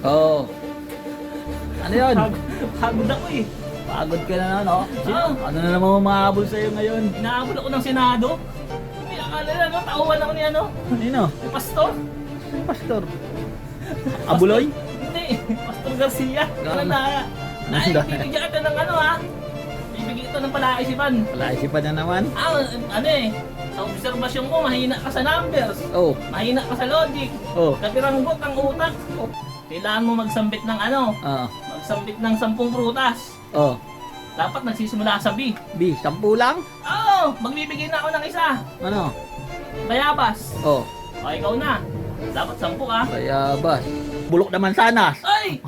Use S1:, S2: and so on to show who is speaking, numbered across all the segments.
S1: Oo. Ano yun?
S2: Pagod ako eh.
S1: Pagod ka na, no?
S2: Oo.
S1: Ano na naman umahabol sa'yo ngayon?
S2: Inaabot ako ng Senado. Hindi akala na, no? Tauhan ako ni ano?
S1: Nino?
S2: Ni Pastor.
S1: Pastor? Abuloy?
S2: Hindi. Pastor Garcia. Ano na? Ay, bibigyan kita ng ano ha? Bibigyan kita ng palaisipan.
S1: Palaisipan na naman.
S2: Ano eh. Sa obserbasyon ko, mahina ka sa numbers.
S1: Oh.
S2: Mahina ka sa logic.
S1: Oh.
S2: Kapiranggot ang utak. Kailangan mo magsambit ng ano?
S1: Ah.
S2: Magsambit ng 10 prutas.
S1: Oh.
S2: Dapat nagsisimula sa B.
S1: B, 10 lang?
S2: Oo! Magbibigay na ako ng isa.
S1: Ano?
S2: Bayabas.
S1: Oh.
S2: O, ikaw na. Dapat 10 ka.
S1: Bayabas. Bulok na mansanas.
S2: Ay!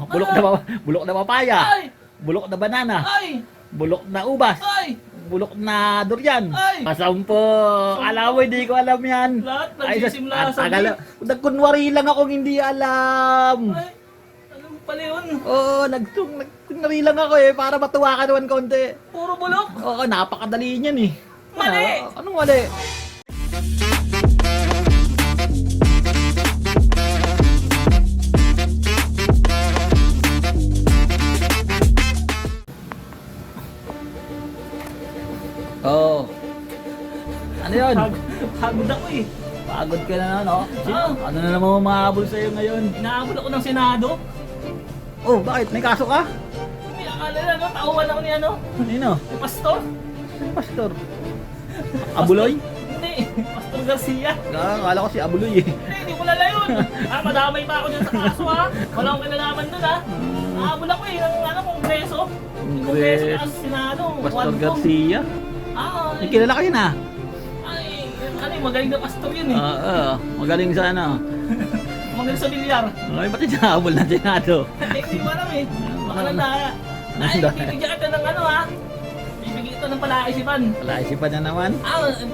S1: Bulok na papaya.
S2: Ay!
S1: Bulok na banana.
S2: Ay!
S1: Bulok na ubas.
S2: Ay!
S1: Bulok na durian.
S2: Ay!
S1: Pasampo. Alam mo, hindi ko alam yan.
S2: Lahat
S1: Ay,
S2: nagsisimula sa B.
S1: Nagkunwari lang akong hindi alam.
S2: Ay! Ano pala yun?
S1: Oo, nagkunwari lang ako eh, para matuwa ka naman konti.
S2: Puro bulok.
S1: Oo, napakadali niyan eh.
S2: Mali!
S1: Anong mali? Oo. Ano yun?
S2: Pagod ako eh.
S1: Pagod ka na, no?
S2: Oo.
S1: Ano na naman umahabol sa'yo ngayon?
S2: Inaabot ako ng Senado.
S1: Oh, bakit? May kaso ka?
S2: Hindi akala na, no? Tauhan ako ni ano?
S1: Nino?
S2: Ni Pastor.
S1: Pastor? Abuloy?
S2: Hindi. Pastor Garcia.
S1: Akala ko si Abuloy eh.
S2: Hindi ko lala yun. Madamay pa ako dyan sa kaso ha. Wala akong kinalaman dun ha. Nahabol ako eh, ng ano, kongreso. Kongreso na sa Senado.
S1: Pastor
S2: One
S1: Garcia?
S2: Ah,
S1: Ay, kilala kayo na?
S2: ay, ano eh, magaling na pastor yun eh.
S1: Oo, magaling sa ano.
S2: Magaling sa bilyar.
S1: Ay, ba't yung nahabol na Senado?
S2: Hindi ko alam eh. Baka nandaya. Ay, bibigyan kita ng ano ha. Bibigyan kita ng palaisipan.
S1: Palaisipan na naman.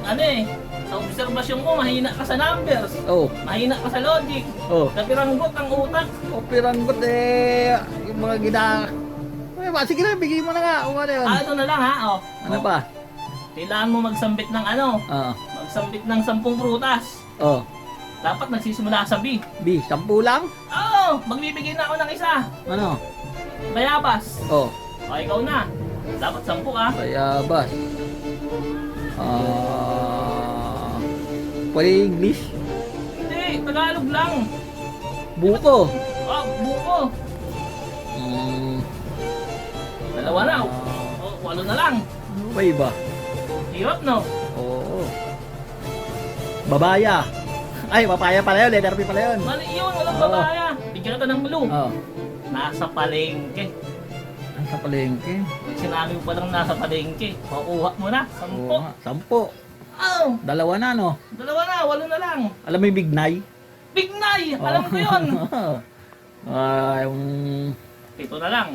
S2: Ano eh. Sa obserbasyon ko, mahina ka sa numbers.
S1: Oh,
S2: Mahina ka sa logic.
S1: oh.
S2: Kapiranggot ang utak.
S1: Piranggot eh, yung mga Ay, sige na, bigay mo na nga. O ano yun?
S2: Ito na lang ha. Oh.
S1: Ano pa?
S2: Kailangan mo magsambit ng ano?
S1: Oo.
S2: Magsambit ng 10 prutas.
S1: Oh.
S2: Dapat nagsisimula sa B.
S1: B, 10 lang?
S2: Oo! Magbibigay na ako ng isa.
S1: Ano?
S2: Bayabas.
S1: Oh,
S2: O, ikaw na. Dapat 10 ka.
S1: bayabas. Pwede English?
S2: Hindi, Tagalog lang.
S1: Buko.
S2: Buko. Dalawa na. Walo na lang.
S1: Ano ba iba?
S2: Hirap no?
S1: Oo. Babaya. Ay, papaya pala yun. Letter P pala yun.
S2: Mali yun, walang
S1: Oo.
S2: babaya. Bigyan kita ng blue.
S1: Oh.
S2: Nasa palengke.
S1: Ang sa palengke.
S2: Pag sinabi mo palang nasa palengke, makuha mo na. 10.
S1: Oo nga, 10.
S2: Oh,
S1: Dalawa na, no?
S2: dalawa na, walo na lang.
S1: Alam mo yung Bignay?
S2: Bignay! Alam ko yun.
S1: Yung...
S2: 7 na lang.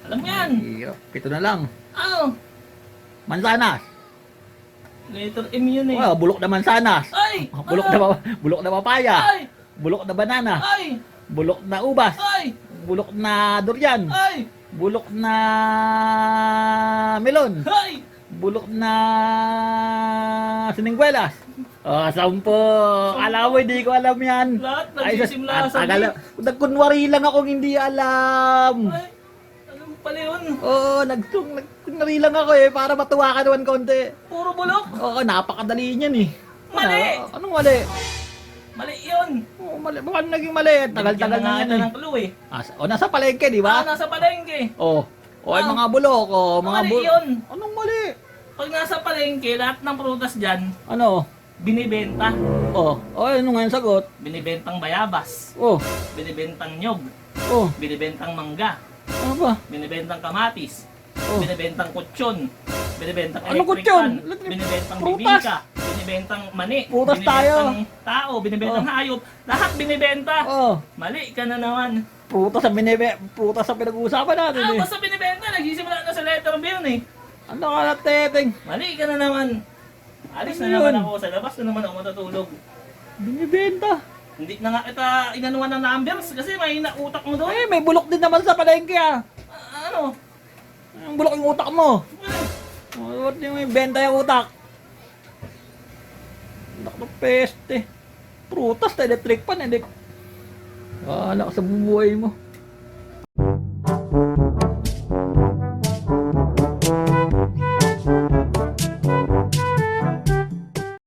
S2: Alam mo yan.
S1: Hirap. 7 na lang.
S2: Oh,
S1: Mansanas.
S2: letter M yun eh.
S1: Bulok na mansanas.
S2: Ay!
S1: Bulok na papaya.
S2: Ay!
S1: Bulok na banana.
S2: Ay!
S1: Bulok na ubas.
S2: Ay!
S1: Bulok na durian.
S2: Ay!
S1: Bulok na melon.
S2: Ay!
S1: Bulok na siningwelas. 10. Alam mo, hindi ko alam yan.
S2: Lahat nagsisimula sa
S1: tagal. Nagkunwari lang akong hindi alam.
S2: Ay! Alam mo pala yun?
S1: Oo, nagkunwari lang ako eh, para matuwa ka naman konti.
S2: Puro bulok?
S1: Oo, napakadali niyan eh.
S2: Mali!
S1: Anong mali?
S2: Mali yun!
S1: Oo, mali. Bakit naging mali? Tagal-tagal na yan eh.
S2: ng clue eh.
S1: Nasa palengke, di ba?
S2: Nasa palengke.
S1: Ay, mga bulok. Mga
S2: Mali yun.
S1: Anong mali?
S2: Pag nasa palengke, lahat ng prutas dyan,
S1: Ano?
S2: binibenta.
S1: Ano nga yung sagot?
S2: Binibentang bayabas.
S1: Oh,
S2: Binibentang nyog.
S1: oh,
S2: Binibentang mangga.
S1: ano ba?
S2: Binibentang kamatis.
S1: Oh.
S2: Binibentang kutsyon. Binibentang
S1: Ano
S2: electric
S1: kutsyon?
S2: fan. Binibentang
S1: Prutas.
S2: bibingka. Binibentang mani.
S1: Prutas tayo.
S2: Binibentang tao. Binibentang hayop. Lahat binibenta. Mali ka na naman.
S1: Prutas sa pinag-uusapan natin eh.
S2: Basta binibenta. Nagsisimula na sa letter B yun eh.
S1: Ano ka na, teteng?
S2: Mali ka na naman. Alis
S1: Ano
S2: na naman
S1: yun?
S2: ako. Sa labas na naman ako matutulog.
S1: Binibenta.
S2: Hindi na nga kita inanuan ng numbers kasi mahina utak mo doon.
S1: May bulok din naman sa palengke ah.
S2: Ano?
S1: Ang bulok yung utak mo. Ba't yung may benta yung utak? Naku, peste. Prutas, electric pan, Anak sa bubuhay mo.